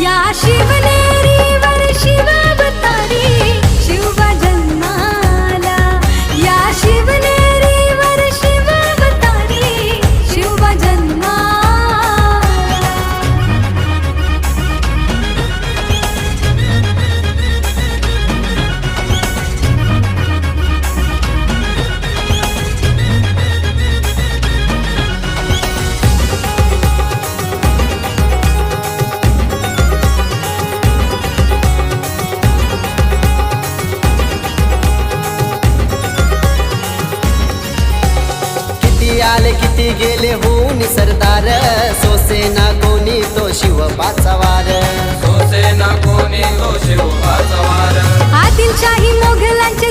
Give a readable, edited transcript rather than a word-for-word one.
या शिवनेरीवर शिवावतारी शिवबा जन्माला, या शिवनेरीवर शिवावतारी शिवबा जन्माला. आले किती गेले होऊन सरदार, सोसेना कोणी तो शिवबाचा वार, सोसेना कोणी तो शिवबाचा वार. आदिलशाही मोगलांचे